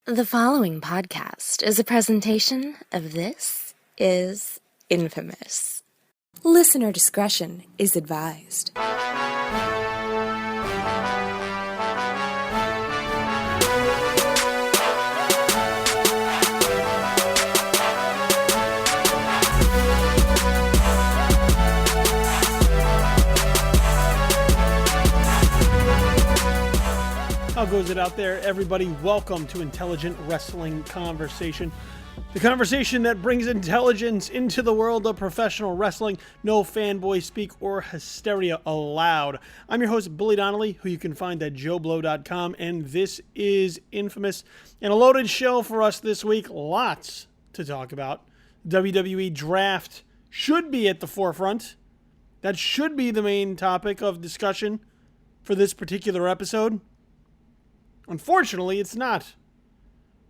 The following podcast is a presentation of This Is Infamous. Listener discretion is advised. How goes it out there, everybody? Welcome to Intelligent Wrestling Conversation. The conversation that brings intelligence into the world of professional wrestling. No fanboy speak or hysteria allowed. I'm your host, Billy Donnelly, who you can find at joeblow.com, and this is Infamous. And a loaded show for us this week. Lots to talk about. WWE Draft should be at the forefront. That should be the main topic of discussion for this particular episode. Unfortunately, it's not.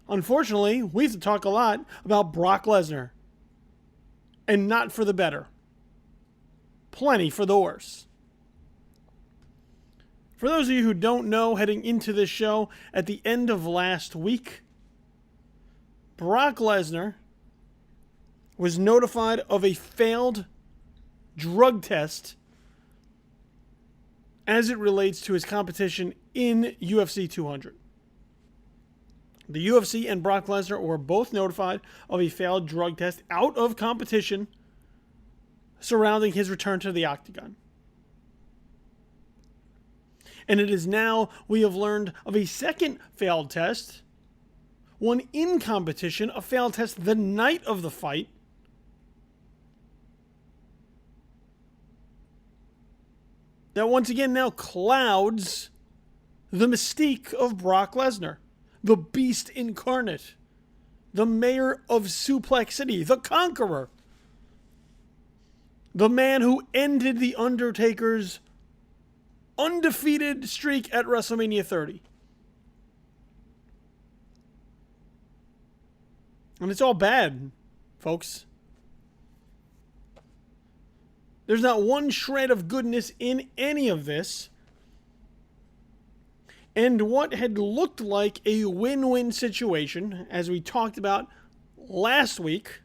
Unfortunately, we have to talk a lot about Brock Lesnar. And not for the better. Plenty for the worse. For those of you who don't know, heading into this show, at the end of last week, Brock Lesnar was notified of a failed drug test as it relates to his competition in UFC 200. The UFC and Brock Lesnar were both notified of a failed drug test out of competition surrounding his return to the octagon. And it is now we have learned of a second failed test, one in competition, a failed test the night of the fight, that once again now clouds the mystique of Brock Lesnar, the Beast Incarnate, the mayor of Suplex City, the Conqueror, the man who ended The Undertaker's undefeated streak at WrestleMania 30. And it's all bad, folks. There's not one shred of goodness in any of this. And what had looked like a win-win situation, as we talked about last week,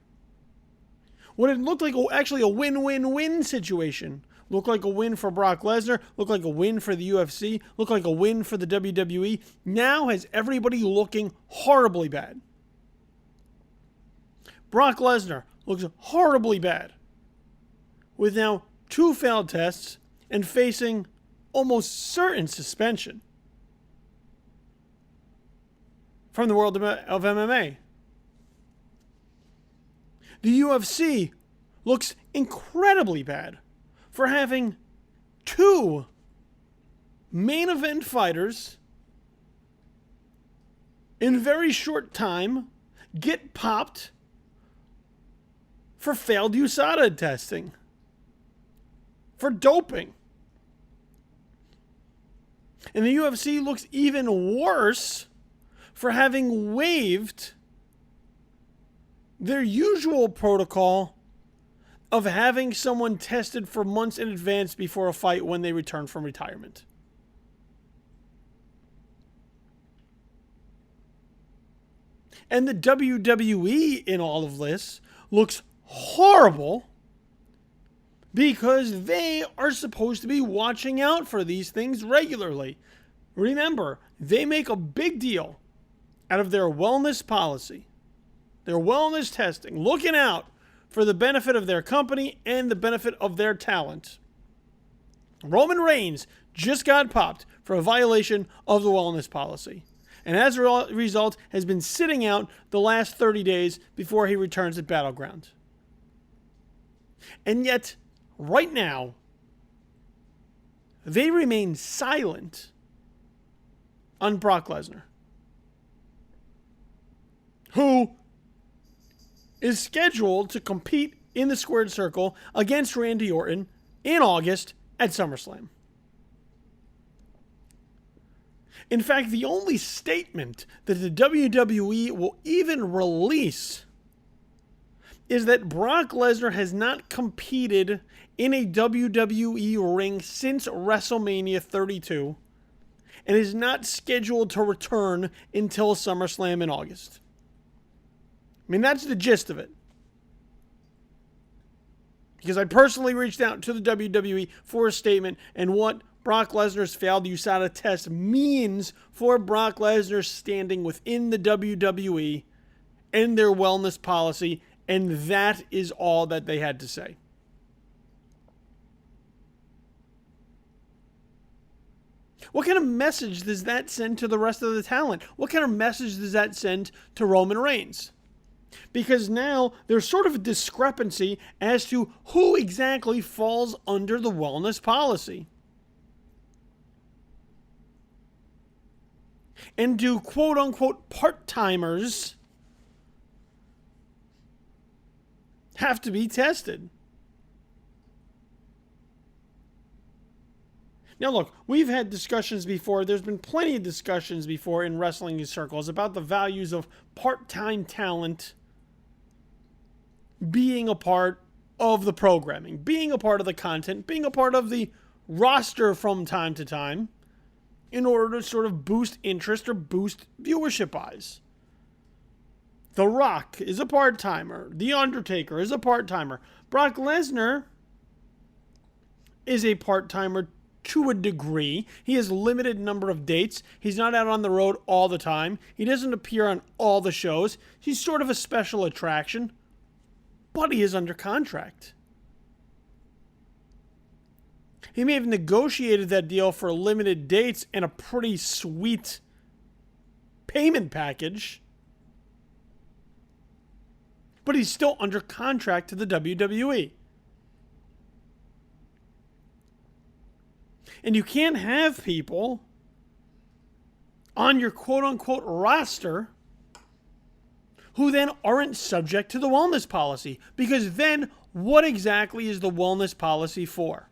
what had looked like actually a win-win-win situation, looked like a win for Brock Lesnar, looked like a win for the UFC, looked like a win for the WWE, now has everybody looking horribly bad. Brock Lesnar looks horribly bad, with now 2 failed tests and facing almost certain suspension from the world of MMA. The UFC looks incredibly bad for having 2 main event fighters in very short time get popped for failed USADA testing, for doping. And the UFC looks even worse for having waived their usual protocol of having someone tested for months in advance before a fight when they return from retirement. And the WWE in all of this looks horrible because they are supposed to be watching out for these things regularly. Remember, they make a big deal out of their wellness policy, their wellness testing, looking out for the benefit of their company and the benefit of their talent. Roman Reigns just got popped for a violation of the wellness policy, and as a result has been sitting out the last 30 days before he returns at Battleground. And yet, right now, they remain silent on Brock Lesnar, who is scheduled to compete in the squared circle against Randy Orton in August at SummerSlam. In fact, the only statement that the WWE will even release is that Brock Lesnar has not competed in a WWE ring since WrestleMania 32, and is not scheduled to return until SummerSlam in August. I mean, that's the gist of it. Because I personally reached out to the WWE for a statement and what Brock Lesnar's failed USADA test means for Brock Lesnar's standing within the WWE and their wellness policy, and that is all that they had to say. What kind of message does that send to the rest of the talent? What kind of message does that send to Roman Reigns? Because now there's sort of a discrepancy as to who exactly falls under the wellness policy. And do quote-unquote part-timers have to be tested? Now look, we've had discussions before. There's been plenty of discussions before in wrestling circles about the values of part-time talent being a part of the programming, being a part of the content, being a part of the roster from time to time in order to sort of boost interest or boost viewership eyes. The Rock is a part-timer. The Undertaker is a part-timer. Brock Lesnar is a part-timer to a degree. He has a limited number of dates. He's not out on the road all the time. He doesn't appear on all the shows. He's sort of a special attraction, but he is under contract. He may have negotiated that deal for limited dates and a pretty sweet payment package, but he's still under contract to the WWE. And you can't have people on your quote-unquote roster who then aren't subject to the wellness policy. Because then, what exactly is the wellness policy for?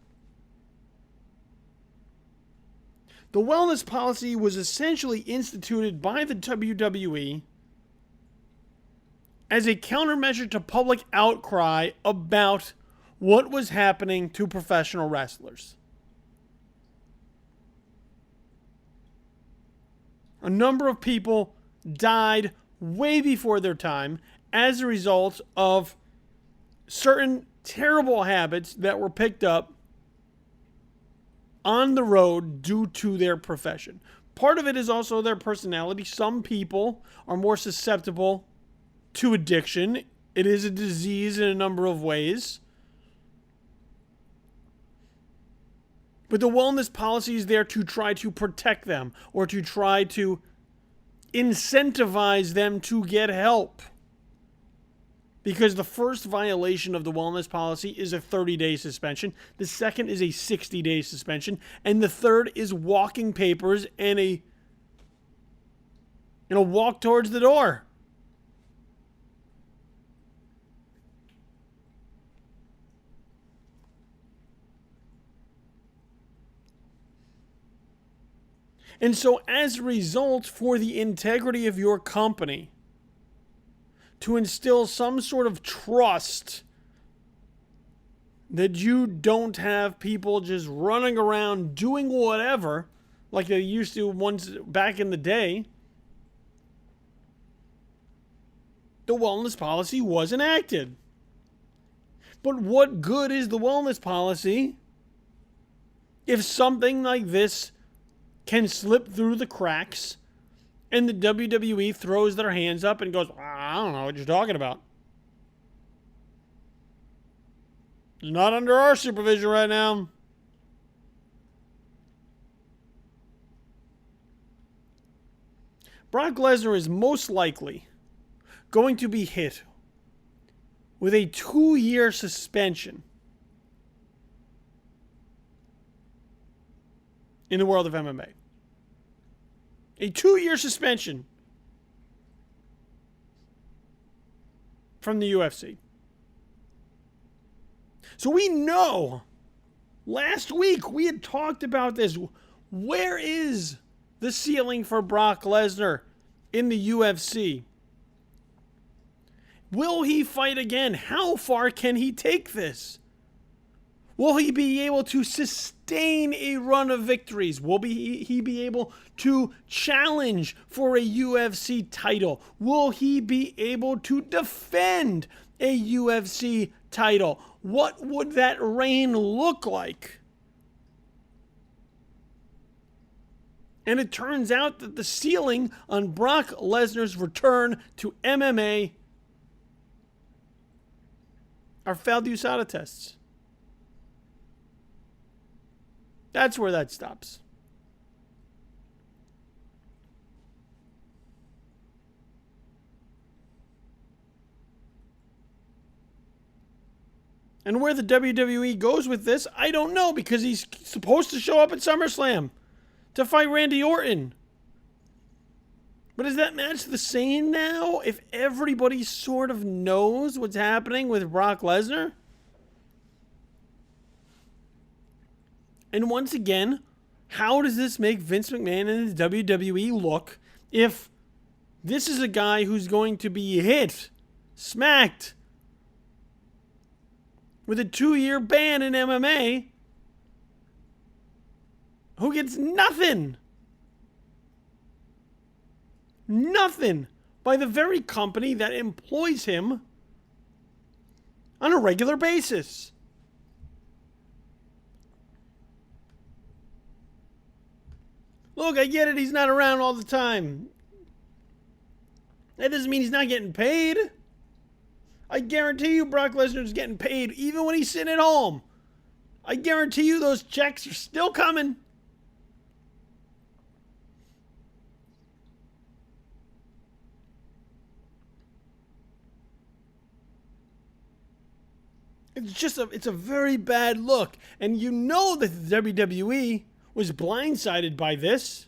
The wellness policy was essentially instituted by the WWE as a countermeasure to public outcry about what was happening to professional wrestlers. A number of people died way before their time as a result of certain terrible habits that were picked up on the road due to their profession. Part of it is also their personality. Some people are more susceptible to addiction. It is a disease in a number of ways. But the wellness policy is there to try to protect them or to try to incentivize them to get help. Because the first violation of the wellness policy is a 30-day suspension. The second is a 60-day suspension. And the third is walking papers and a walk towards the door. And so as a result, for the integrity of your company, to instill some sort of trust that you don't have people just running around doing whatever like they used to once back in the day, the wellness policy was enacted. But what good is the wellness policy if something like this can slip through the cracks and the WWE throws their hands up and goes, I don't know what you're talking about. It's not under our supervision right now. Brock Lesnar is most likely going to be hit with a 2-year suspension in the world of MMA. A 2-year suspension from the UFC. So we know, last week we had talked about this. Where is the ceiling for Brock Lesnar in the UFC? Will he fight again? How far can he take this? Will he be able to sustain a run of victories? Will he be able to challenge for a UFC title? Will he be able to defend a UFC title? What would that reign look like? And it turns out that the ceiling on Brock Lesnar's return to MMA are failed USADA tests. That's where that stops. And where the WWE goes with this, I don't know, because he's supposed to show up at SummerSlam to fight Randy Orton. But is that match the same now if everybody sort of knows what's happening with Brock Lesnar? And once again, how does this make Vince McMahon and the WWE look if this is a guy who's going to be hit, smacked, with a 2-year ban in MMA, who gets nothing? Nothing by the very company that employs him on a regular basis. Look, I get it, he's not around all the time. That doesn't mean he's not getting paid. I guarantee you Brock Lesnar's getting paid even when he's sitting at home. I guarantee you those checks are still coming. It's a very bad look. And you know that the WWE was blindsided by this.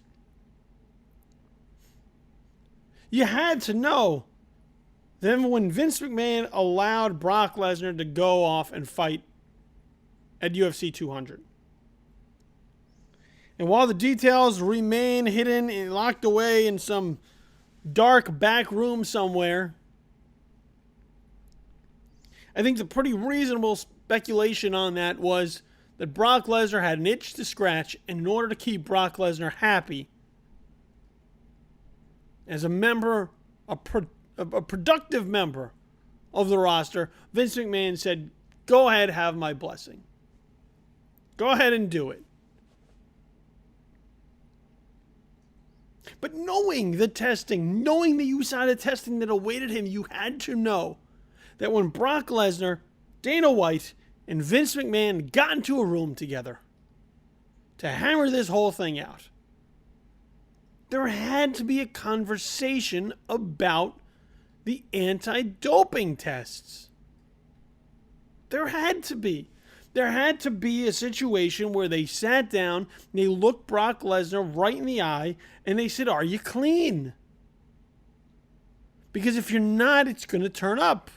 You had to know. Then when Vince McMahon allowed Brock Lesnar to go off and fight at UFC 200. And while the details remain hidden and locked away in some dark back room somewhere, I think the pretty reasonable speculation on that was that Brock Lesnar had an itch to scratch, and in order to keep Brock Lesnar happy, as a member, a productive member of the roster, Vince McMahon said, go ahead, have my blessing. Go ahead and do it. But knowing the testing, knowing the USADA testing that awaited him, you had to know that when Brock Lesnar, Dana White, and Vince McMahon got into a room together to hammer this whole thing out, there had to be a conversation about the anti-doping tests. There had to be. There had to be a situation where they sat down, and they looked Brock Lesnar right in the eye, and they said, are you clean? Because if you're not, it's going to turn up.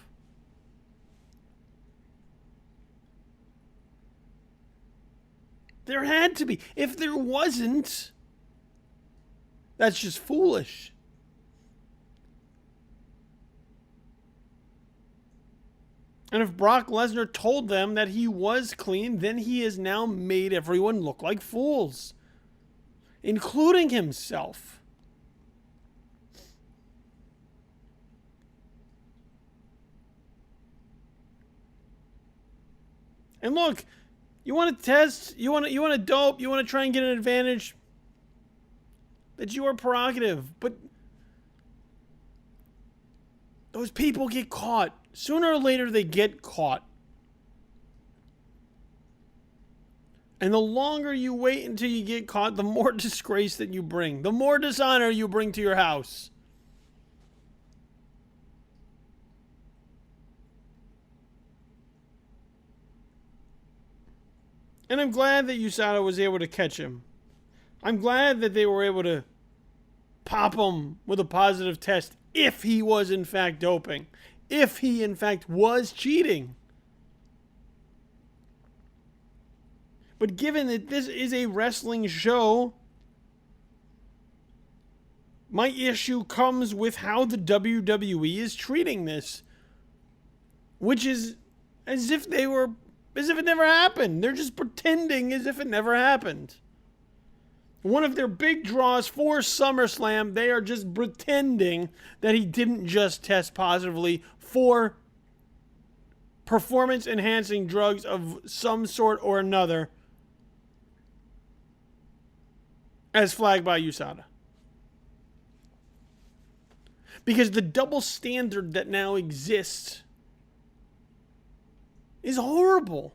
There had to be. If there wasn't, that's just foolish. And if Brock Lesnar told them that he was clean, then he has now made everyone look like fools, including himself. And look, you want to test, you want to dope, you want to try and get an advantage, that's your prerogative. But those people get caught. Sooner or later, they get caught. And the longer you wait until you get caught, the more disgrace that you bring, the more dishonor you bring to your house. And I'm glad that USADA was able to catch him. I'm glad that they were able to pop him with a positive test if he was in fact doping, if he in fact was cheating. But given that this is a wrestling show, my issue comes with how the WWE is treating this, which is as if they were as if it never happened. They're just pretending as if it never happened. One of their big draws for SummerSlam, they are just pretending that he didn't just test positively for performance-enhancing drugs of some sort or another as flagged by USADA. Because the double standard that now exists is horrible.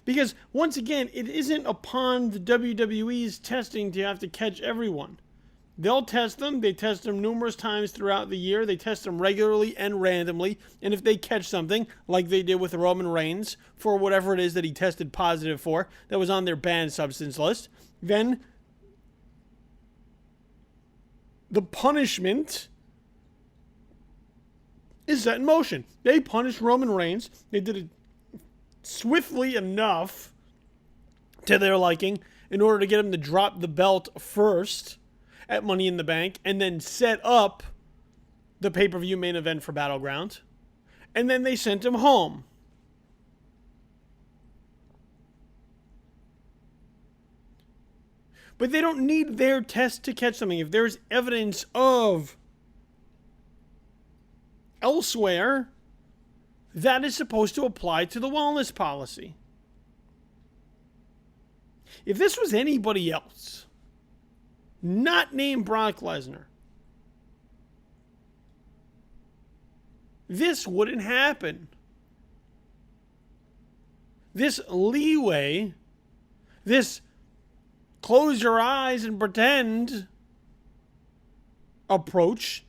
Because, once again, it isn't upon the WWE's testing to have to catch everyone. They'll test them. They test them numerous times throughout the year. They test them regularly and randomly. And if they catch something, like they did with Roman Reigns, for whatever it is that he tested positive for, that was on their banned substance list, then the punishment is set in motion. They punished Roman Reigns. They did it swiftly enough to their liking in order to get him to drop the belt first at Money in the Bank and then set up the pay-per-view main event for Battleground. And then they sent him home. But they don't need their test to catch something. If there's evidence of elsewhere, that is supposed to apply to the wellness policy. If this was anybody else, not named Brock Lesnar, this wouldn't happen. This leeway, this close your eyes and pretend approach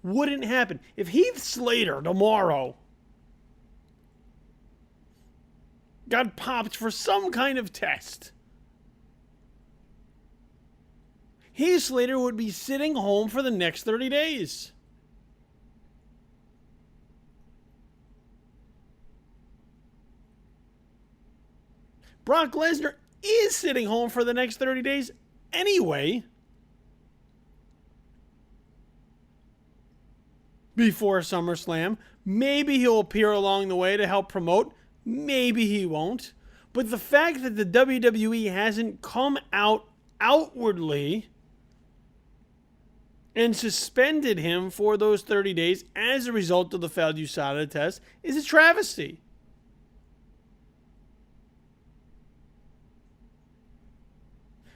wouldn't happen. If Heath Slater tomorrow got popped for some kind of test, Heath Slater would be sitting home for the next 30 days. Brock Lesnar is sitting home for the next 30 days anyway. Before SummerSlam. Maybe he'll appear along the way to help promote. Maybe he won't. But the fact that the WWE hasn't come out outwardly and suspended him for those 30 days as a result of the failed USADA test is a travesty.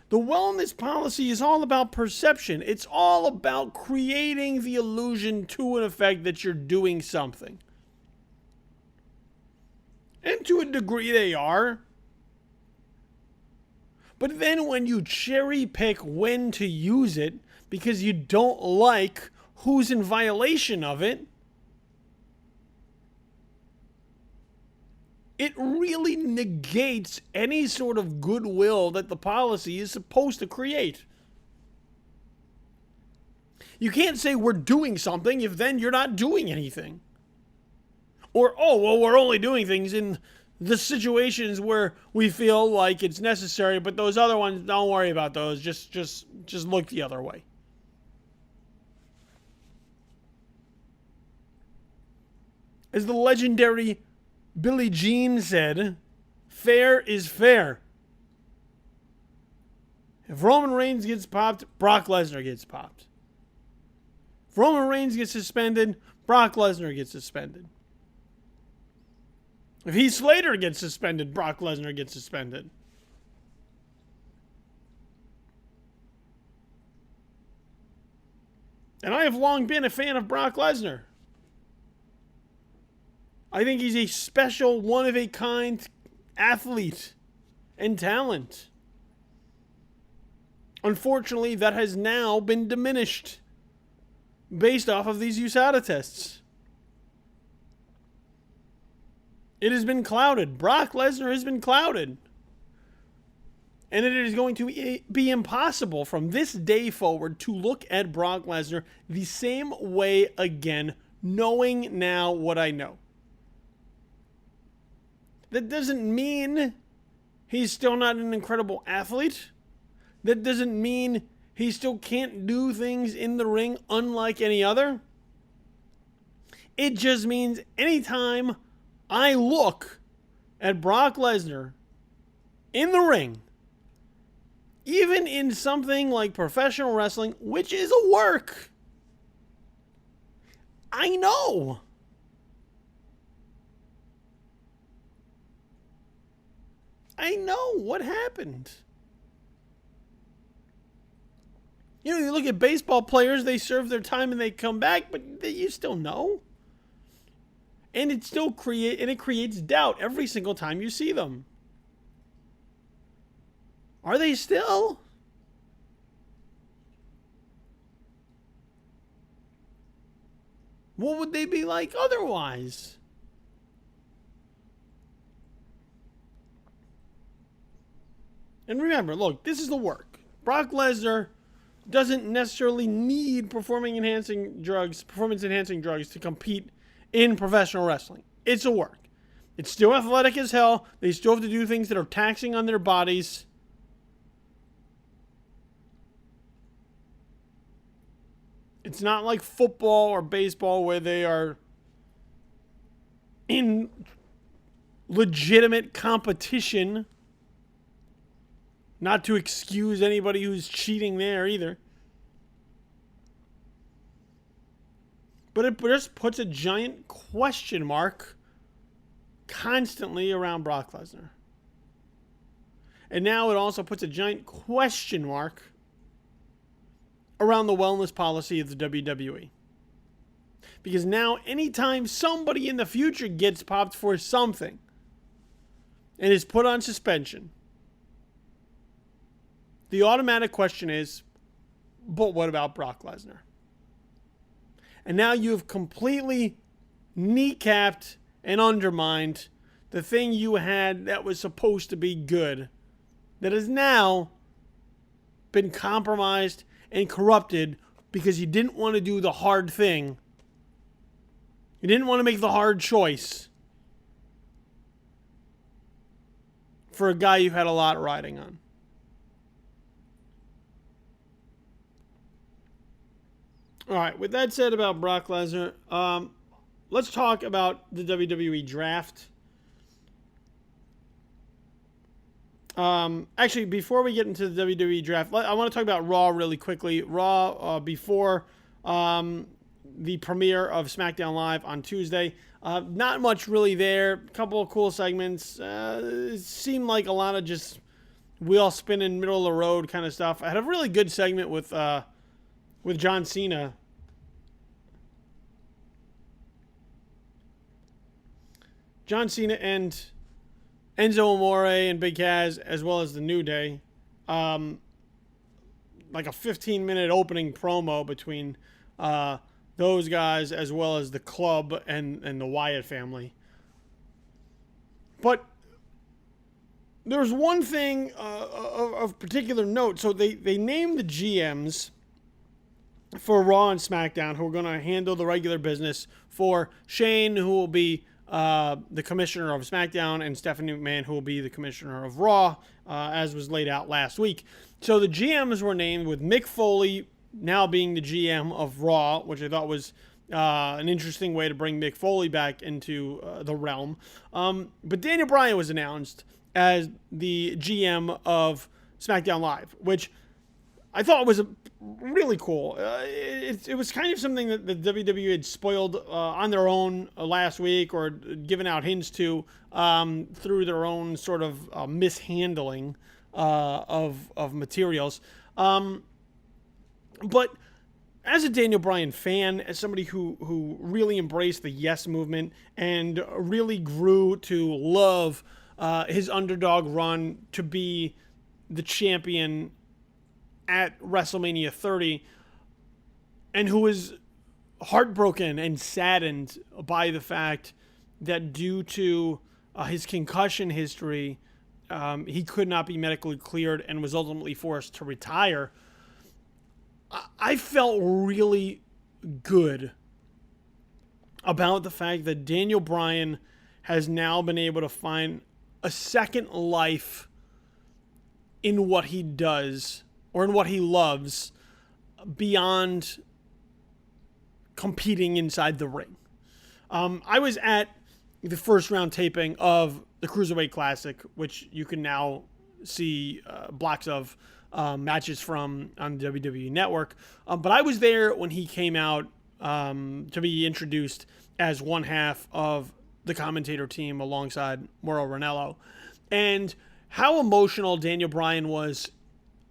The wellness policy is all about perception. It's all about creating the illusion to an effect that you're doing something. And to a degree they are. But then when you cherry pick when to use it because you don't like who's in violation of it, it really negates any sort of goodwill that the policy is supposed to create. You can't say we're doing something if then you're not doing anything. Or, oh, well, we're only doing things in the situations where we feel like it's necessary, but those other ones, don't worry about those. Just look the other way. As the legendary Billy Jean said, fair is fair. If Roman Reigns gets popped, Brock Lesnar gets popped. If Roman Reigns gets suspended, Brock Lesnar gets suspended. If Heath Slater gets suspended, Brock Lesnar gets suspended. And I have long been a fan of Brock Lesnar. I think he's a special, one-of-a-kind athlete and talent. Unfortunately, that has now been diminished based off of these USADA tests. It has been clouded. Brock Lesnar has been clouded. And it is going to be impossible from this day forward to look at Brock Lesnar the same way again, knowing now what I know. That doesn't mean he's still not an incredible athlete. That doesn't mean he still can't do things in the ring unlike any other. It just means anytime I look at Brock Lesnar in the ring, even in something like professional wrestling, which is a work, I know. I know what happened. You know, you look at baseball players, they serve their time and they come back, but you still know. And it still creates doubt every single time you see them. Are they still? What would they be like otherwise? And remember, look, this is the work. Brock Lesnar doesn't necessarily need performance-enhancing drugs to compete in professional wrestling. It's a work. It's still athletic as hell. They still have to do things that are taxing on their bodies. It's not like football or baseball where they are in legitimate competition. Not to excuse anybody who's cheating there either. But it just puts a giant question mark constantly around Brock Lesnar. And now it also puts a giant question mark around the wellness policy of the WWE. Because now anytime somebody in the future gets popped for something and is put on suspension, the automatic question is, but what about Brock Lesnar? And now you've completely kneecapped and undermined the thing you had that was supposed to be good, that has now been compromised and corrupted because you didn't want to do the hard thing. You didn't want to make the hard choice for a guy you had a lot riding on. All right, with that said about Brock Lesnar, let's talk about the WWE draft. Actually, before we get into the WWE draft, I want to talk about Raw really quickly. Raw, before the premiere of SmackDown Live on Tuesday. Not much really there. A couple of cool segments. It seemed like a lot of just wheel spinning, middle of the road kind of stuff. I had a really good segment with John Cena. John Cena and Enzo Amore and Big Cass, as well as the New Day. Like a 15-minute opening promo between those guys as well as the Club and the Wyatt family. But there's one thing of particular note. So they named the GMs for Raw and SmackDown who are going to handle the regular business. For Shane, who will be the commissioner of SmackDown, and Stephanie McMahon, who will be the commissioner of Raw, as was laid out last week. So the GMs were named, with Mick Foley now being the GM of Raw, which I thought was an interesting way to bring Mick Foley back into the realm. But Daniel Bryan was announced as the GM of SmackDown Live, which I thought was really cool. It was kind of something that the WWE had spoiled on their own last week, or given out hints to through their own sort of mishandling of materials. But as a Daniel Bryan fan, as somebody who really embraced the Yes movement and really grew to love his underdog run to be the champion at WrestleMania 30, and who was heartbroken and saddened by the fact that due to his concussion history, he could not be medically cleared and was ultimately forced to retire. I felt really good about the fact that Daniel Bryan has now been able to find a second life in what he does, or in what he loves, beyond competing inside the ring. I was at the first round taping of the Cruiserweight Classic, which you can now see blocks of matches from on the WWE Network. But I was there when he came out to be introduced as one half of the commentator team alongside Mauro Ranallo. And how emotional Daniel Bryan was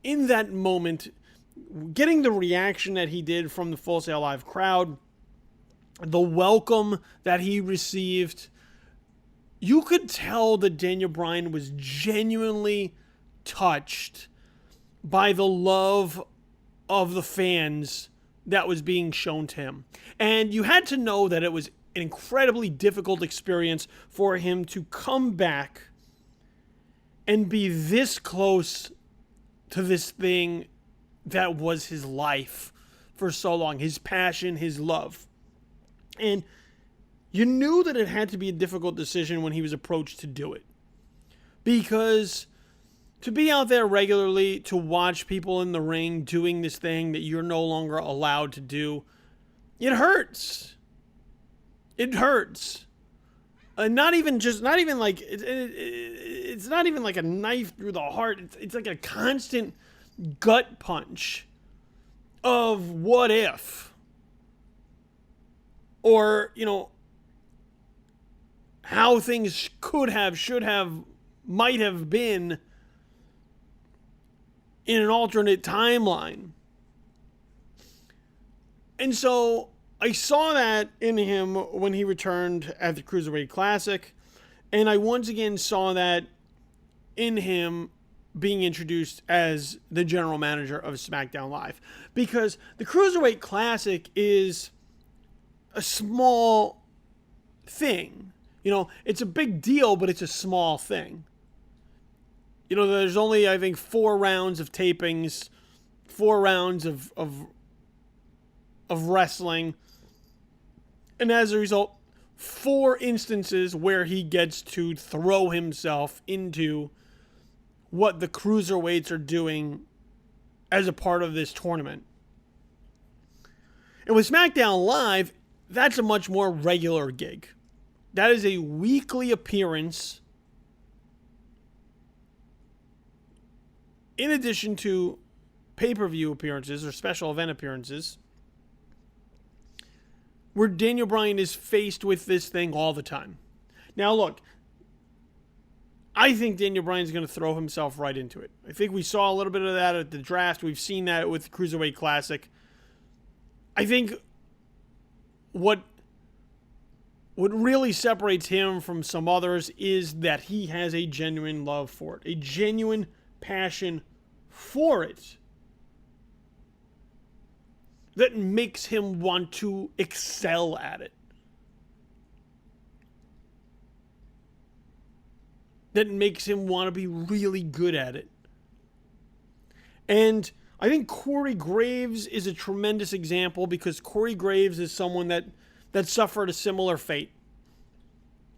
in that moment, getting the reaction that he did from the Full Sail Live crowd, the welcome that he received. You could tell that Daniel Bryan was genuinely touched by the love of the fans that was being shown to him. And you had to know that it was an incredibly difficult experience for him to come back and be this close to this thing that was his life for so long, his passion, his love. And you knew that it had to be a difficult decision when he was approached to do it. Because to be out there regularly, to watch people in the ring doing this thing that you're no longer allowed to do, it hurts. It hurts. It's not even like a knife through the heart. It's like a constant gut punch of what if, or how things could have, should have, might have been in an alternate timeline. And so I saw that in him when he returned at the Cruiserweight Classic, and I once again saw that in him being introduced as the general manager of SmackDown Live, because the Cruiserweight Classic is a small thing. It's a big deal, but it's a small thing. There's only, I think, 4 rounds of tapings, 4 rounds of wrestling, and as a result, 4 instances where he gets to throw himself into what the cruiserweights are doing as a part of this tournament. And with SmackDown Live, that's a much more regular gig. That is a weekly appearance, in addition to pay-per-view appearances or special event appearances, where Daniel Bryan is faced with this thing all the time. Now, look, I think Daniel Bryan's going to throw himself right into it. I think we saw a little bit of that at the draft. We've seen that with the Cruiserweight Classic. I think what really separates him from some others is that he has a genuine love for it, a genuine passion for it that makes him want to excel at it. That makes him want to be really good at it. And I think Corey Graves is a tremendous example, because Corey Graves is someone that suffered a similar fate.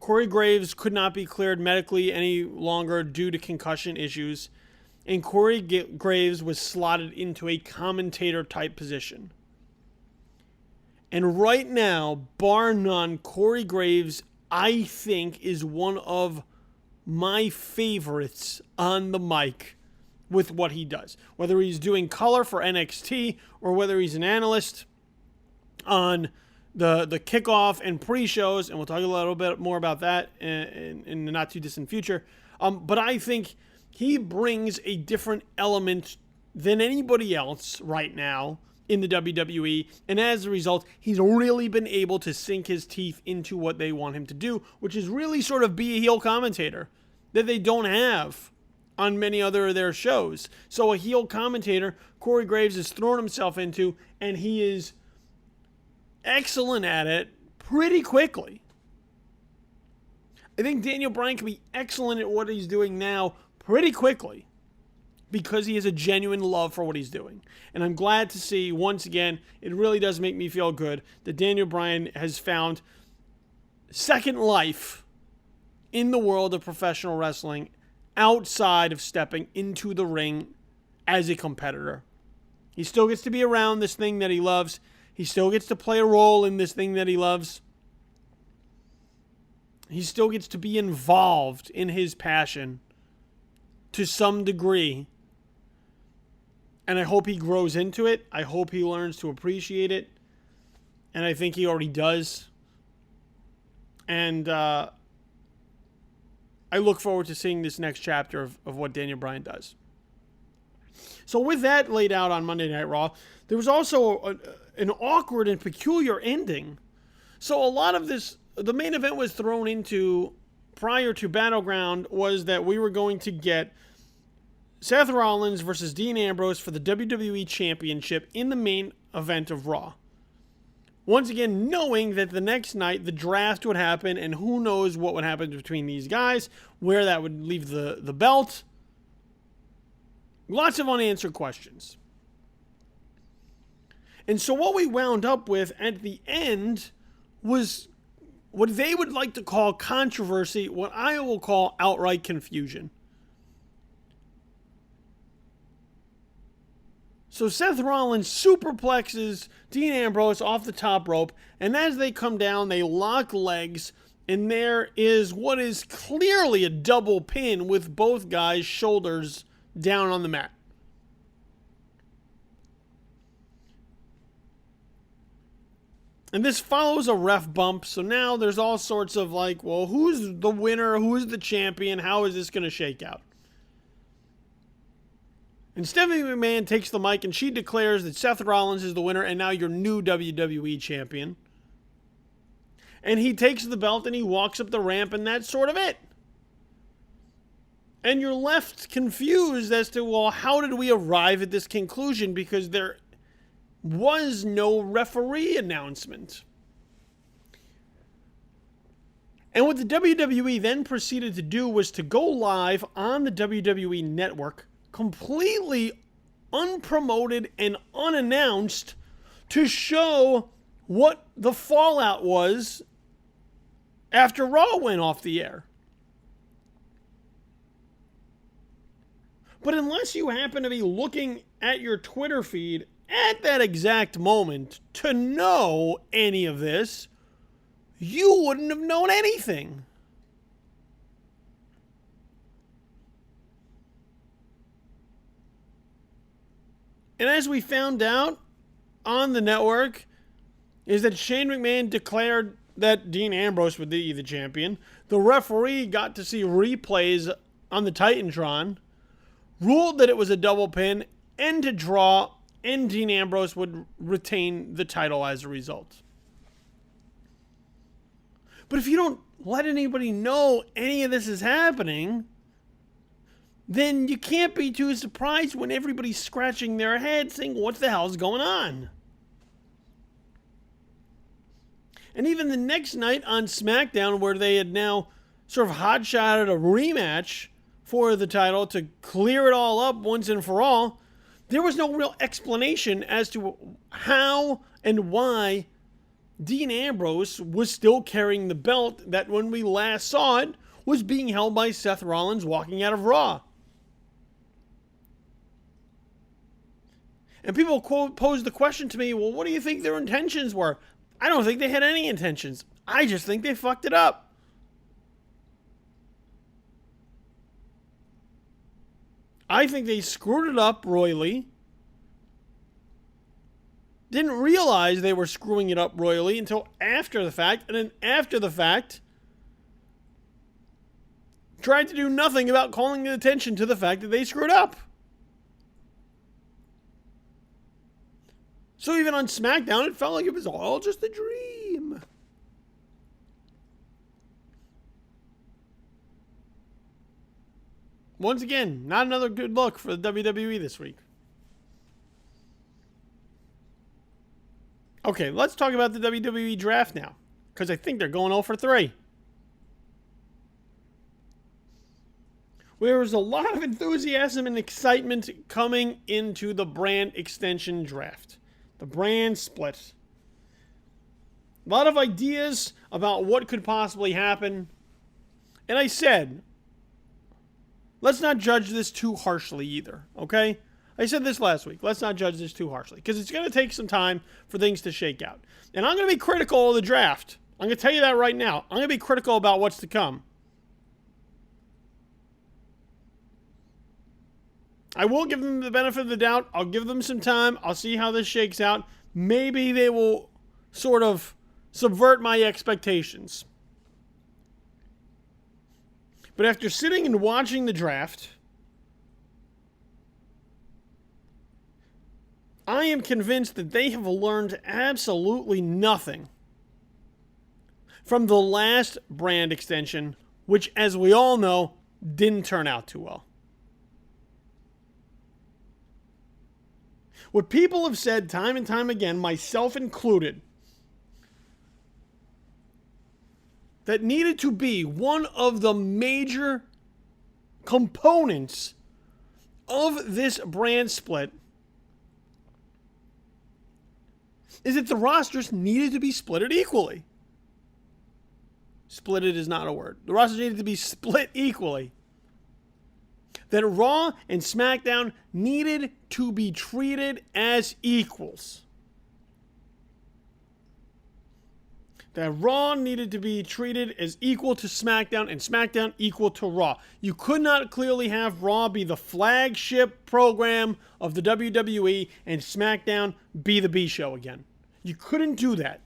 Corey Graves could not be cleared medically any longer due to concussion issues, and Corey Graves was slotted into a commentator-type position. And right now, bar none, Corey Graves, I think, is one of my favorites on the mic with what he does. Whether he's doing color for NXT or whether he's an analyst on the kickoff and pre-shows, and we'll talk a little bit more about that in the not-too-distant future. But I think he brings a different element than anybody else right now in the WWE, and as a result, he's really been able to sink his teeth into what they want him to do, which is really sort of be a heel commentator that they don't have on many other of their shows. So a heel commentator, Corey Graves has thrown himself into, and he is excellent at it pretty quickly. I think Daniel Bryan can be excellent at what he's doing now pretty quickly, because he has a genuine love for what he's doing. And I'm glad to see, once again, it really does make me feel good that Daniel Bryan has found second life in the world of professional wrestling outside of stepping into the ring as a competitor. He still gets to be around this thing that he loves. He still gets to play a role in this thing that he loves. He still gets to be involved in his passion to some degree. And I hope he grows into it. I hope he learns to appreciate it. And I think he already does. And I look forward to seeing this next chapter of what Daniel Bryan does. So with that laid out on Monday Night Raw, there was also an awkward and peculiar ending. So a lot of this, the main event was thrown into prior to Battleground, was that we were going to get Seth Rollins versus Dean Ambrose for the WWE Championship in the main event of Raw. Once again, knowing that the next night the draft would happen and who knows what would happen between these guys, where that would leave the belt. Lots of unanswered questions. And so what we wound up with at the end was what they would like to call controversy, what I will call outright confusion. So Seth Rollins superplexes Dean Ambrose off the top rope, and as they come down, they lock legs, and there is what is clearly a double pin with both guys' shoulders down on the mat. And this follows a ref bump, so now there's all sorts of like, well, who's the winner? Who's the champion? How is this going to shake out? And Stephanie McMahon takes the mic and she declares that Seth Rollins is the winner and now your new WWE champion. And he takes the belt and he walks up the ramp and that's sort of it. And you're left confused as to, well, how did we arrive at this conclusion? Because there was no referee announcement. And what the WWE then proceeded to do was to go live on the WWE Network, completely unpromoted and unannounced, to show what the fallout was after Raw went off the air. But unless you happen to be looking at your Twitter feed at that exact moment to know any of this, you wouldn't have known anything. And as we found out on the network, is that Shane McMahon declared that Dean Ambrose would be the champion. The referee got to see replays on the Titantron, ruled that it was a double pin, and to draw, and Dean Ambrose would retain the title as a result. But if you don't let anybody know any of this is happening, then you can't be too surprised when everybody's scratching their head saying, what the hell's going on? And even the next night on SmackDown, where they had now sort of hotshotted a rematch for the title to clear it all up once and for all, there was no real explanation as to how and why Dean Ambrose was still carrying the belt that when we last saw it was being held by Seth Rollins walking out of Raw. And people posed the question to me, well, what do you think their intentions were? I don't think they had any intentions. I just think they fucked it up. I think they screwed it up royally. Didn't realize they were screwing it up royally until after the fact. And then after the fact, tried to do nothing about calling attention to the fact that they screwed up. So even on SmackDown, it felt like it was all just a dream. Once again, not another good look for the WWE this week. Okay, let's talk about the WWE draft now, because I think they're going 0 for 3. There was a lot of enthusiasm and excitement coming into the brand extension draft. The brand split. A lot of ideas about what could possibly happen. And I said, let's not judge this too harshly either, okay? I said this last week. Let's not judge this too harshly, because it's going to take some time for things to shake out. And I'm going to be critical of the draft. I'm going to tell you that right now. I'm going to be critical about what's to come. I will give them the benefit of the doubt. I'll give them some time. I'll see how this shakes out. Maybe they will sort of subvert my expectations. But after sitting and watching the draft, I am convinced that they have learned absolutely nothing from the last brand extension, which, as we all know, didn't turn out too well. What people have said time and time again, myself included, that needed to be one of the major components of this brand split is that the rosters needed to be splitted equally. Splitted is not a word. The rosters needed to be split equally. That Raw and SmackDown needed to be treated as equals. That Raw needed to be treated as equal to SmackDown and SmackDown equal to Raw. You could not clearly have Raw be the flagship program of the WWE and SmackDown be the B show again. You couldn't do that.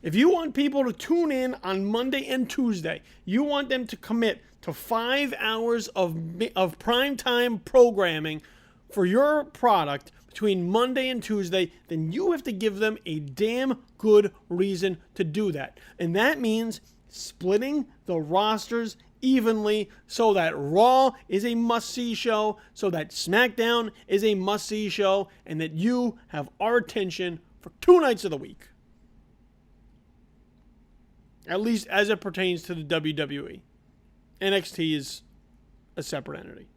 If you want people to tune in on Monday and Tuesday, you want them to commit to 5 hours of primetime programming for your product between Monday and Tuesday, then you have to give them a damn good reason to do that. And that means splitting the rosters evenly so that Raw is a must-see show, so that SmackDown is a must-see show, and that you have our attention for 2 nights of the week. At least as it pertains to the WWE. NXT is a separate entity.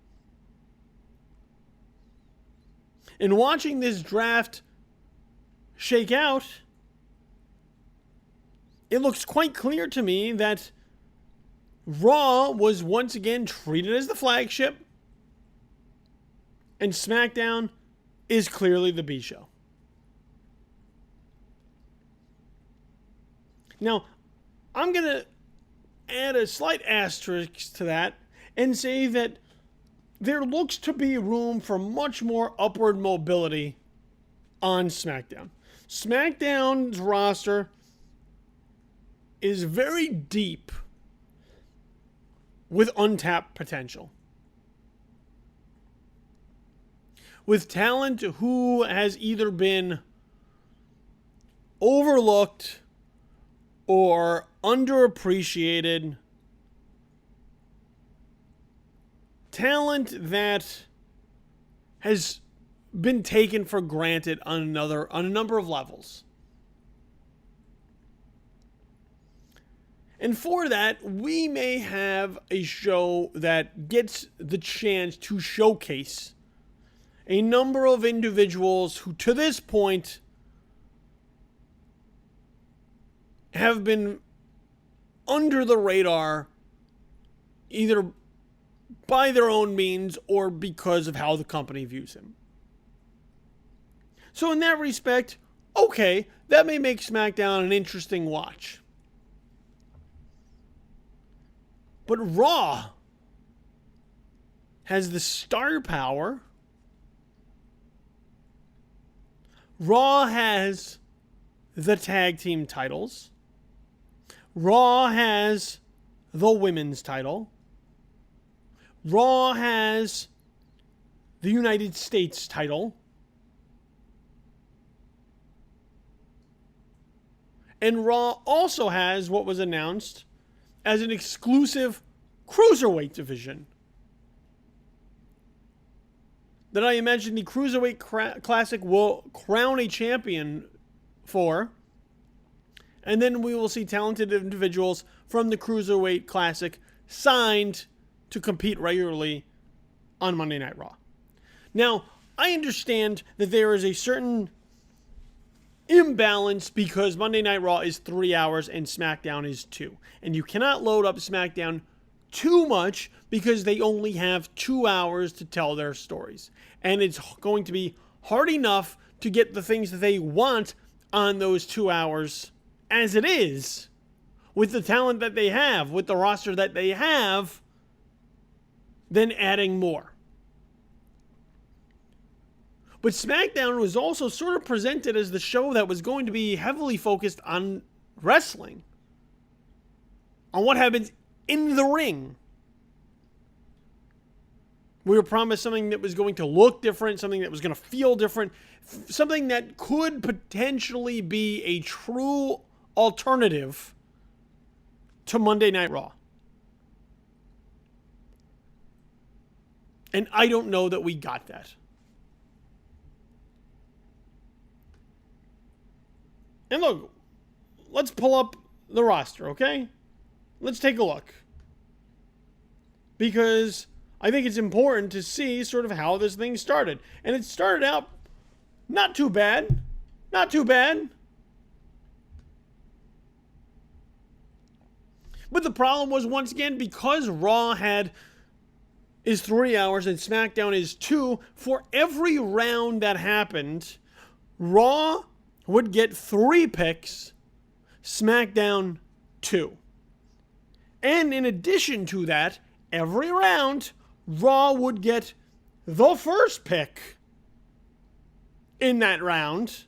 In watching this draft shake out, it looks quite clear to me that Raw was once again treated as the flagship, and SmackDown is clearly the B show. Now, I'm going to add a slight asterisk to that and say that there looks to be room for much more upward mobility on SmackDown. SmackDown's roster is very deep with untapped potential. With talent who has either been overlooked or underappreciated, talent that has been taken for granted on a number of levels. And for that, we may have a show that gets the chance to showcase a number of individuals who, to this point, have been under the radar, either by their own means or because of how the company views him. So in that respect, okay, that may make SmackDown an interesting watch. But Raw has the star power. Raw has the tag team titles. Raw has the women's title. Raw has the United States title. And Raw also has what was announced as an exclusive cruiserweight division that I imagine the Cruiserweight Classic will crown a champion for. And then we will see talented individuals from the Cruiserweight Classic signed to compete regularly on Monday Night Raw. Now, I understand that there is a certain imbalance because Monday Night Raw is 3 hours and SmackDown is 2. And you cannot load up SmackDown too much because they only have 2 hours to tell their stories. And it's going to be hard enough to get the things that they want on those 2 hours as it is, with the talent that they have, with the roster that they have, than adding more. But SmackDown was also sort of presented as the show that was going to be heavily focused on wrestling, on what happens in the ring. We were promised something that was going to look different, something that was going to feel different, something that could potentially be a true alternative to Monday Night Raw. And I don't know that we got that. And look, let's pull up the roster, okay? Let's take a look. Because I think it's important to see sort of how this thing started. And it started out not too bad. Not too bad. But the problem was, once again, because Raw is 3 hours and SmackDown is 2, for every round that happened, Raw would get 3 picks, SmackDown 2. And in addition to that, every round, Raw would get the first pick in that round,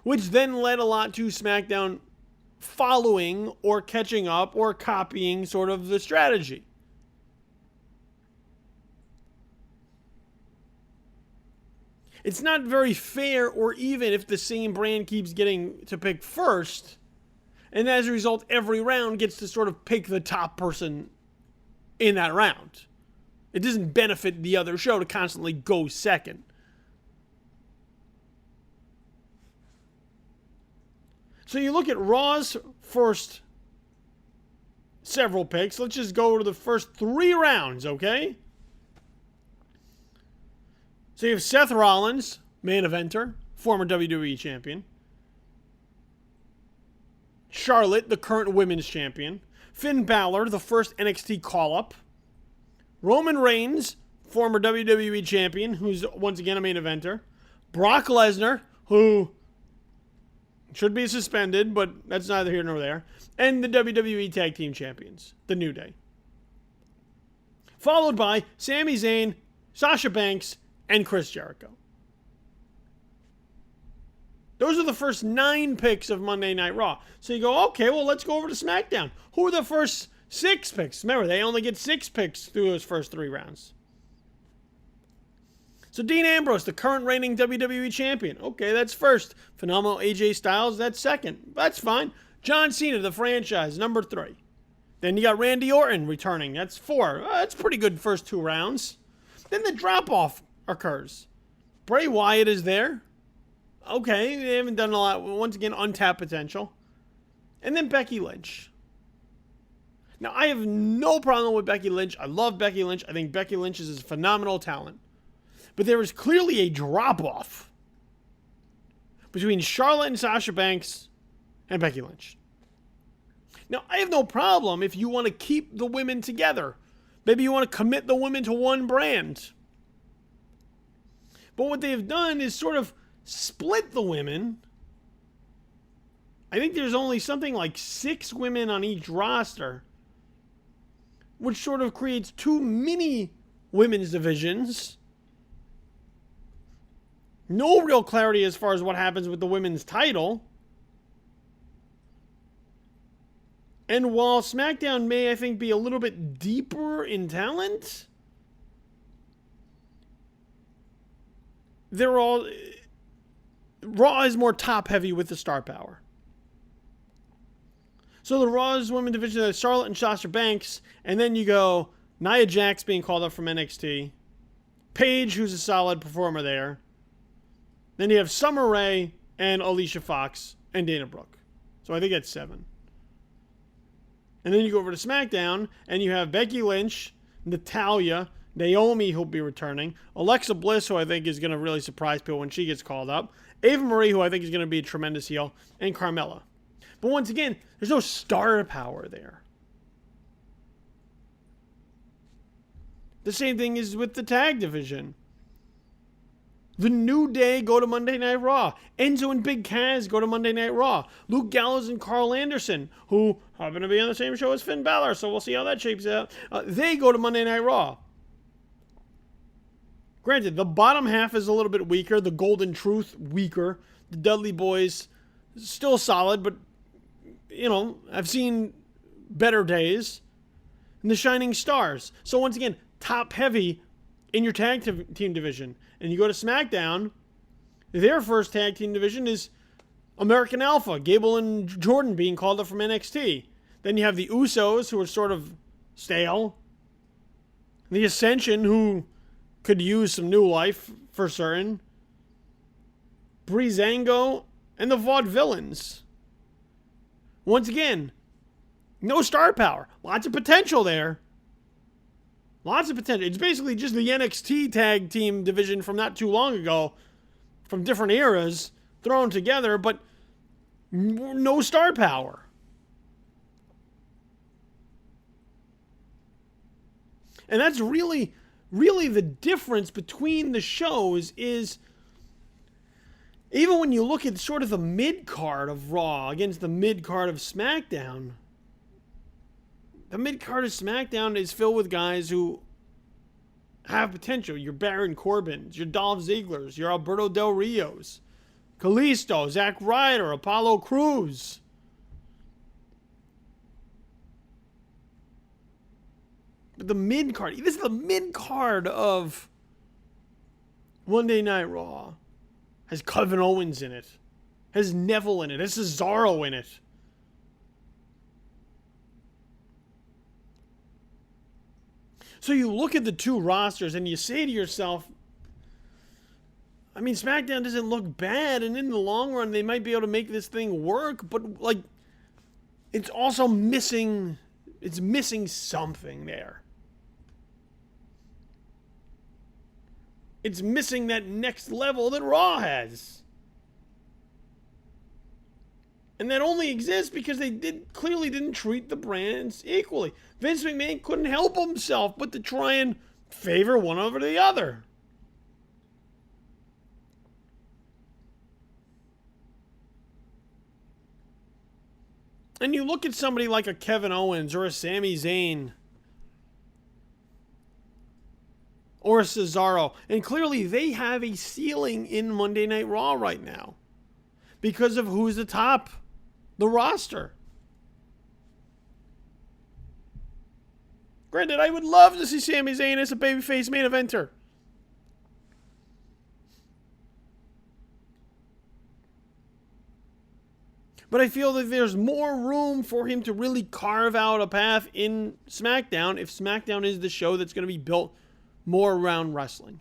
which then led a lot to SmackDown following or catching up or copying sort of the strategy. It's not very fair or even if the same brand keeps getting to pick first, and as a result, every round gets to sort of pick the top person in that round. It doesn't benefit the other show to constantly go second. So you look at Raw's first several picks. Let's just go to the first 3 rounds, okay? So you have Seth Rollins, main eventer, former WWE champion. Charlotte, the current women's champion. Finn Balor, the first NXT call-up. Roman Reigns, former WWE champion, who's once again a main eventer. Brock Lesnar, who should be suspended, but that's neither here nor there. And the WWE Tag Team Champions, The New Day. Followed by Sami Zayn, Sasha Banks, and Chris Jericho. Those are the first 9 picks of Monday Night Raw. So you go, okay, well, let's go over to SmackDown. Who are the first 6 picks? Remember, they only get 6 picks through those first 3 rounds. So Dean Ambrose, the current reigning WWE champion. Okay, that's first. Phenomenal AJ Styles, that's second. That's fine. John Cena, the franchise, number 3. Then you got Randy Orton returning. That's 4. That's pretty good first 2 rounds. Then the drop-off occurs. Bray Wyatt is there. Okay, they haven't done a lot. Once again, untapped potential. And then Becky Lynch. Now, I have no problem with Becky Lynch. I love Becky Lynch. I think Becky Lynch is a phenomenal talent. But there is clearly a drop-off between Charlotte and Sasha Banks and Becky Lynch. Now, I have no problem if you want to keep the women together. Maybe you want to commit the women to one brand. But what they've done is sort of split the women. I think there's only something like 6 women on each roster, which sort of creates 2 mini women's divisions. No real clarity as far as what happens with the women's title. And while SmackDown may, I think, be a little bit deeper in talent, Raw is more top-heavy with the star power. So the Raw's women division is Charlotte and Sasha Banks, and then you go Nia Jax being called up from NXT, Paige, who's a solid performer there. Then you have Summer Rae and Alicia Fox and Dana Brooke. So I think that's 7. And then you go over to SmackDown, and you have Becky Lynch, Natalya, Naomi, who'll be returning, Alexa Bliss, who I think is going to really surprise people when she gets called up, Ava Marie, who I think is going to be a tremendous heel, and Carmella. But once again, there's no star power there. The same thing is with the tag division. The New Day go to Monday Night Raw. Enzo and Big Cass go to Monday Night Raw. Luke Gallows and Carl Anderson, who happen to be on the same show as Finn Balor, so we'll see how that shapes out. They go to Monday Night Raw. Granted, the bottom half is a little bit weaker. The Golden Truth, weaker. The Dudley Boys, still solid, but, I've seen better days. And the Shining Stars. So once again, top heavy in your tag team division. And you go to SmackDown, their first tag team division is American Alpha, Gable and Jordan being called up from NXT. Then you have the Usos, who are sort of stale. The Ascension, who could use some new life for certain. Breezango and the Vaudevillains. Once again, no star power. Lots of potential there. Lots of potential. It's basically just the NXT tag team division from not too long ago, from different eras, thrown together, but no star power. And that's really the difference between the shows is, even when you look at sort of the mid-card of Raw against the mid-card of SmackDown, the mid-card of SmackDown is filled with guys who have potential. Your Baron Corbins, your Dolph Zigglers, your Alberto Del Rios, Kalisto, Zack Ryder, Apollo Crews. But the mid-card, this is the mid-card of Monday Night Raw, has Kevin Owens in it, has Neville in it, has Cesaro in it. So you look at the two rosters and you say to yourself, I mean, SmackDown doesn't look bad, and in the long run, they might be able to make this thing work, but, it's also missing something there. It's missing that next level that Raw has. And that only exists because they clearly didn't treat the brands equally. Vince McMahon couldn't help himself but to try and favor one over the other. And you look at somebody like a Kevin Owens or a Sami Zayn or a Cesaro, and clearly they have a ceiling in Monday Night Raw right now because of who's atop the roster. Granted, I would love to see Sami Zayn as a babyface main eventer. But I feel that there's more room for him to really carve out a path in SmackDown if SmackDown is the show that's going to be built more around wrestling.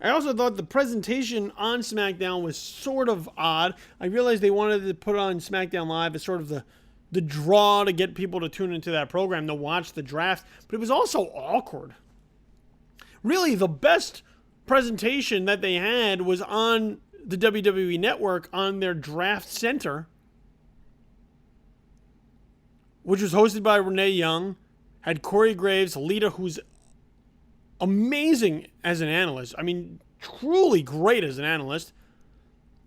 I also thought the presentation on SmackDown was sort of odd. I realized they wanted to put on SmackDown Live as sort of the draw to get people to tune into that program to watch the draft, but it was also awkward. Really, the best presentation that they had was on the WWE Network on their Draft Center, which was hosted by Renee Young, had Corey Graves, Lita, who's amazing as an analyst. I mean, truly great as an analyst,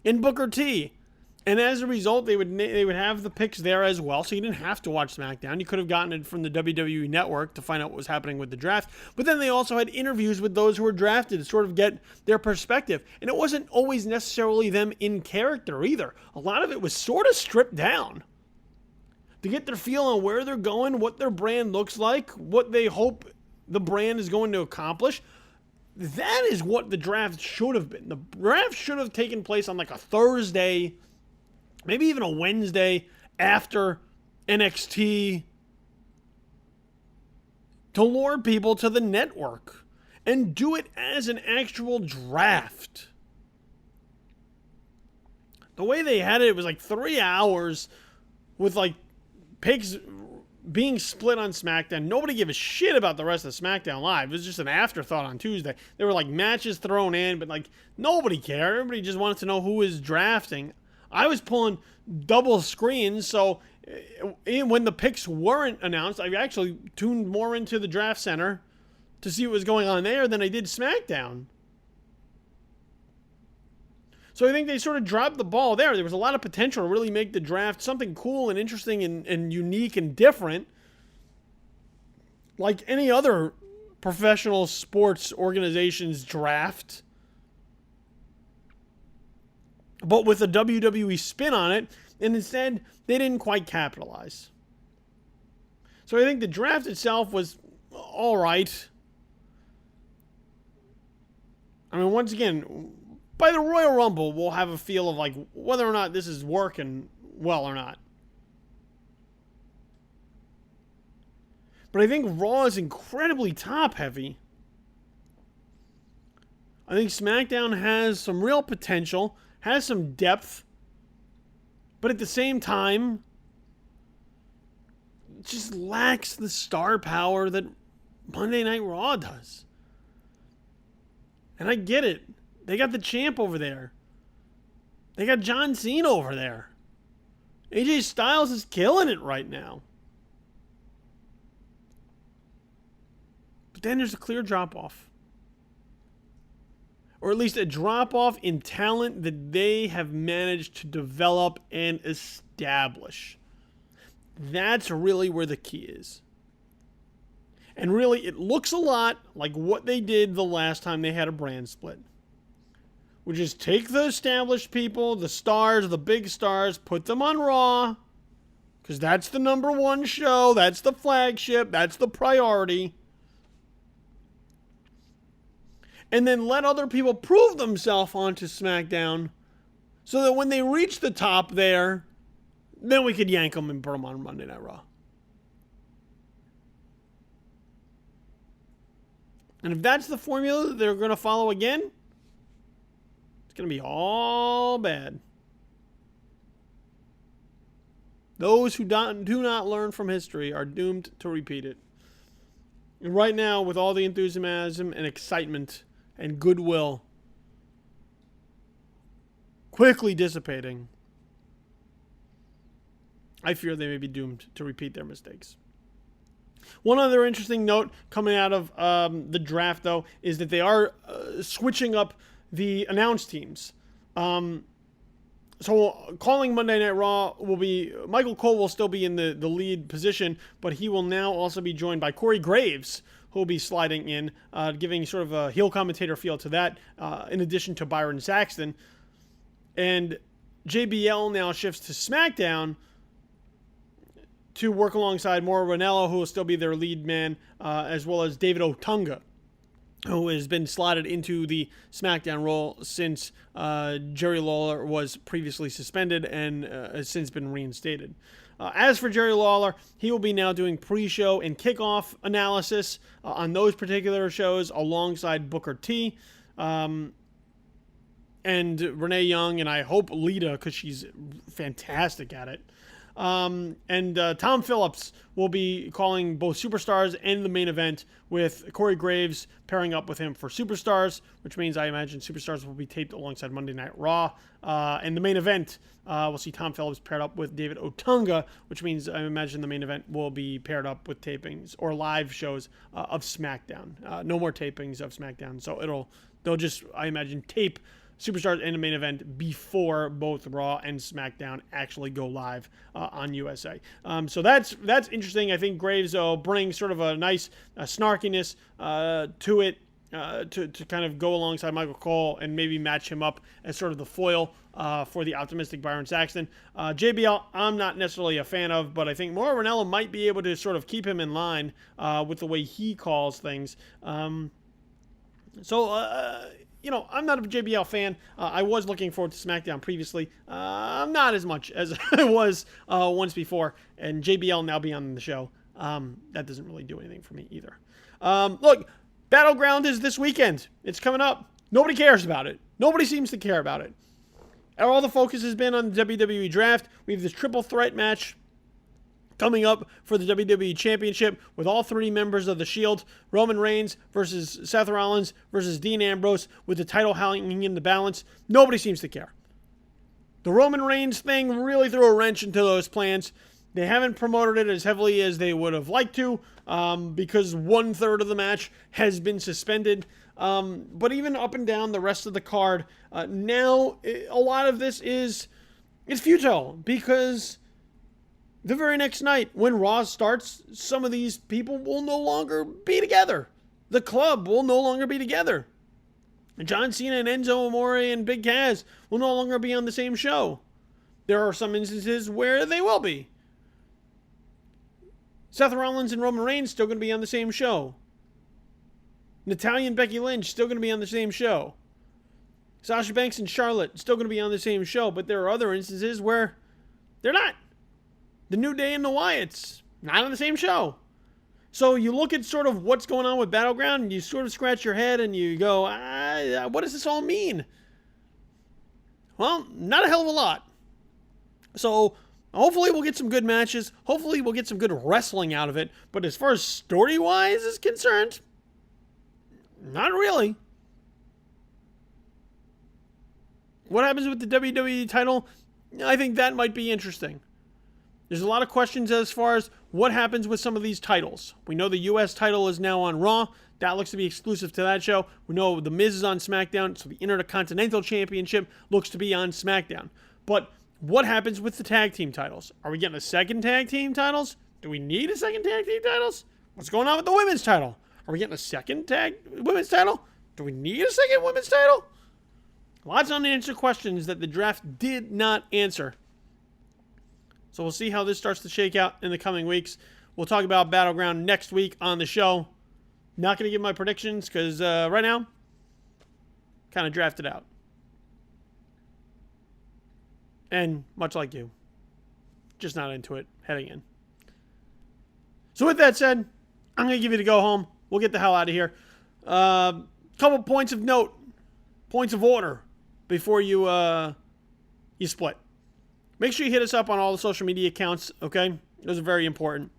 and Booker T. And as a result, they would have the picks there as well, so you didn't have to watch SmackDown. You could have gotten it from the WWE Network to find out what was happening with the draft. But then they also had interviews with those who were drafted to sort of get their perspective. And it wasn't always necessarily them in character either. A lot of it was sort of stripped down to get their feel on where they're going, what their brand looks like, what they hope the brand is going to accomplish. That is what the draft should have been. The draft should have taken place on like a Thursday, maybe even a Wednesday after NXT, to lure people to the network and do it as an actual draft. The way they had it, it was like 3 hours with like picks being split on SmackDown. Nobody gave a shit about the rest of SmackDown Live. It was just an afterthought on Tuesday. There were like matches thrown in, but like nobody cared. Everybody just wanted to know who was drafting. I was pulling double screens, so when the picks weren't announced, I actually tuned more into the Draft Center to see what was going on there than I did SmackDown. So I think they sort of dropped the ball there. There was a lot of potential to really make the draft something cool and interesting and unique and different, like any other professional sports organization's draft, but with a WWE spin on it, and instead they didn't quite capitalize. So I think the draft itself was all right. I mean, once again, by the Royal Rumble, we'll have a feel of like whether or not this is working well or not. But I think Raw is incredibly top heavy. I think SmackDown has some real potential, has some depth, but at the same time, just lacks the star power that Monday Night Raw does. And I get it. They got the champ over there. They got John Cena over there. AJ Styles is killing it right now. But then there's a clear drop-off. Or at least a drop-off in talent that they have managed to develop and establish. That's really where the key is. And really, it looks a lot like what they did the last time they had a brand split. Which is take the established people, the stars, the big stars, put them on Raw. Because that's the number one show. That's the flagship. That's the priority. And then let other people prove themselves onto SmackDown. So that when they reach the top there, then we could yank them and put them on Monday Night Raw. And if that's the formula that they're going to follow again, going to be all bad. Those who do not learn from history are doomed to repeat it. And right now, with all the enthusiasm and excitement and goodwill quickly dissipating, I fear they may be doomed to repeat their mistakes. One other interesting note coming out of the draft, though, is that they are switching up the announced teams. So calling Monday Night Raw will be, Michael Cole will still be in the lead position, but he will now also be joined by Corey Graves, who will be sliding in, giving sort of a heel commentator feel to that, in addition to Byron Saxton. And JBL now shifts to SmackDown to work alongside Mauro Ranallo, who will still be their lead man, as well as David Otunga, who has been slotted into the SmackDown role since Jerry Lawler was previously suspended and has since been reinstated. As for Jerry Lawler, he will be now doing pre-show and kickoff analysis on those particular shows alongside Booker T and Renee Young, and I hope Lita, because she's fantastic at it. Tom Phillips will be calling both Superstars and the main event, with Corey Graves pairing up with him for Superstars, which means I imagine Superstars will be taped alongside Monday Night Raw. And the main event, we'll see Tom Phillips paired up with David Otunga, which means I imagine the main event will be paired up with tapings or live shows of SmackDown. No more tapings of SmackDown. So they'll just, I imagine, tape Superstars and the main event before both Raw and SmackDown actually go live on USA. So that's interesting. I think Graves brings sort of a nice snarkiness to it to kind of go alongside Michael Cole and maybe match him up as sort of the foil for the optimistic Byron Saxton. JBL, I'm not necessarily a fan of, but I think Mauro Ranallo might be able to sort of keep him in line with the way he calls things. I'm not a JBL fan. I was looking forward to SmackDown previously. I'm not as much as I was once before. And JBL now being on the show, that doesn't really do anything for me either. Look, Battleground is this weekend. It's coming up. Nobody cares about it. Nobody seems to care about it. All the focus has been on the WWE Draft. We have this triple threat match coming up for the WWE Championship with all three members of the Shield. Roman Reigns versus Seth Rollins versus Dean Ambrose, with the title hanging in the balance. Nobody seems to care. The Roman Reigns thing really threw a wrench into those plans. They haven't promoted it as heavily as they would have liked to because 1/3 of the match has been suspended. But even up and down the rest of the card, now a lot of this is futile because the very next night when Raw starts, some of these people will no longer be together. The club will no longer be together. John Cena and Enzo Amore and Big Cass will no longer be on the same show. There are some instances where they will be. Seth Rollins and Roman Reigns still going to be on the same show. Natalya and Becky Lynch still going to be on the same show. Sasha Banks and Charlotte still going to be on the same show, but there are other instances where they're not. The New Day and the Wyatts, not on the same show. So you look at sort of what's going on with Battleground, and you sort of scratch your head and you go, what does this all mean? Well, not a hell of a lot. So hopefully we'll get some good matches. Hopefully we'll get some good wrestling out of it. But as far as story-wise is concerned, not really. What happens with the WWE title? I think that might be interesting. There's a lot of questions as far as what happens with some of these titles. We know the U.S. title is now on Raw. That looks to be exclusive to that show. We know The Miz is on SmackDown, so the Intercontinental Championship looks to be on SmackDown. But what happens with the tag team titles? Are we getting a second tag team titles? Do we need a second tag team titles? What's going on with the women's title? Are we getting a second women's title? Do we need a second women's title? Lots of unanswered questions that the draft did not answer. So we'll see how this starts to shake out in the coming weeks. We'll talk about Battleground next week on the show. Not going to give my predictions because right now, kind of drafted out. And much like you, just not into it heading in. So with that said, I'm going to give you the go home. We'll get the hell out of here. Couple points of note, points of order before you split. Make sure you hit us up on all the social media accounts, okay? Those are very important.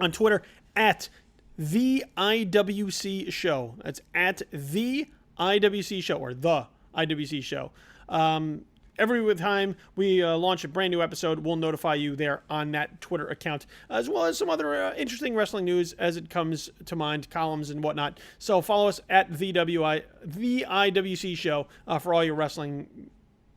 On Twitter, at the IWC Show. That's at the IWC Show, or the IWC Show. Every time we launch a brand new episode, we'll notify you there on that Twitter account, as well as some other interesting wrestling news as it comes to mind, columns and whatnot. So follow us at the IWC Show for all your wrestling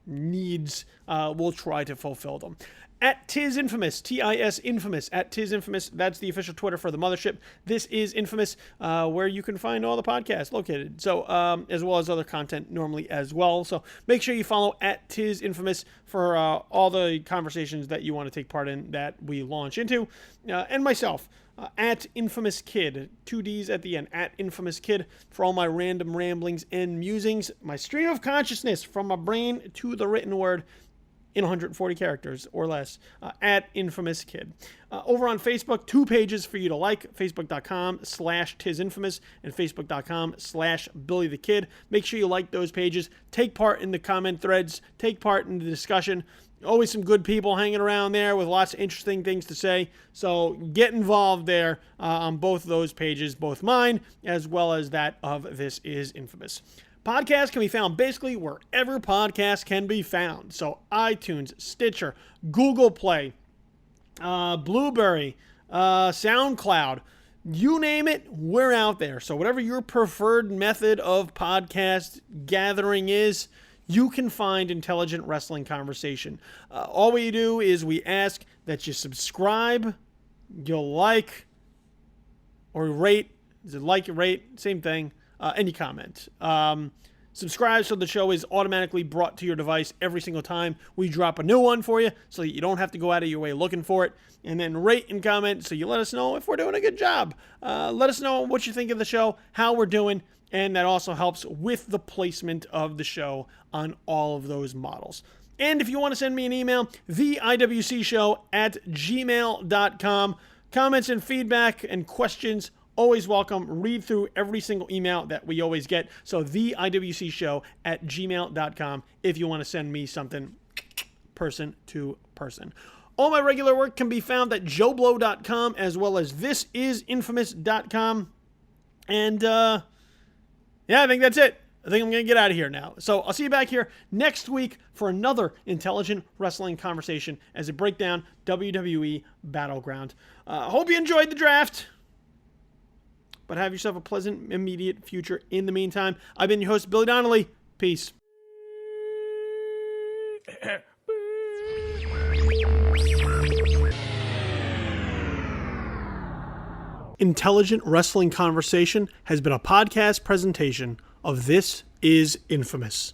needs. We'll try to fulfill them. At Tiz Infamous, T-I-S Infamous, at Tiz Infamous. That's the official Twitter for the mothership. This is Infamous, where you can find all the podcasts located. So, as well as other content normally as well. So make sure you follow at Tiz Infamous for all the conversations that you want to take part in that we launch into. And myself, at Infamous Kid, 2 Ds at the end, at Infamous Kid, for all my random ramblings and musings, my stream of consciousness from my brain to the written word in 140 characters or less, at Infamous Kid. Over on Facebook, 2 pages for you to like, facebook.com/tizinfamous and facebook.com/Billy the Kid. Make sure you like those pages. Take part in the comment threads. Take part in the discussion. Always some good people hanging around there with lots of interesting things to say. So get involved there on both of those pages, both mine as well as that of This Is Infamous. Podcasts can be found basically wherever podcasts can be found. So iTunes, Stitcher, Google Play, Blueberry, SoundCloud, you name it, we're out there. So whatever your preferred method of podcast gathering is, you can find Intelligent Wrestling Conversation. All we do is we ask that you subscribe, you'll like, or rate. Is it like, rate? Same thing. Any comment. Subscribe so the show is automatically brought to your device every single time we drop a new one for you, so that you don't have to go out of your way looking for it. And then rate and comment so you let us know if we're doing a good job. Let us know what you think of the show, how we're doing, and that also helps with the placement of the show on all of those models. And if you want to send me an email, theiwcshow@gmail.com. Comments and feedback and questions, always welcome. Read through every single email that we always get. So theiwcshow@gmail.com if you want to send me something person to person. All my regular work can be found at joblo.com as well as thisisinfamous.com. And, yeah, I think that's it. I think I'm going to get out of here now. So I'll see you back here next week for another intelligent wrestling conversation as I break down WWE Battleground. Hope you enjoyed the draft, but have yourself a pleasant, immediate future in the meantime. I've been your host, Billy Donnelly. Peace. Intelligent Wrestling Conversation has been a podcast presentation of This Is Infamous.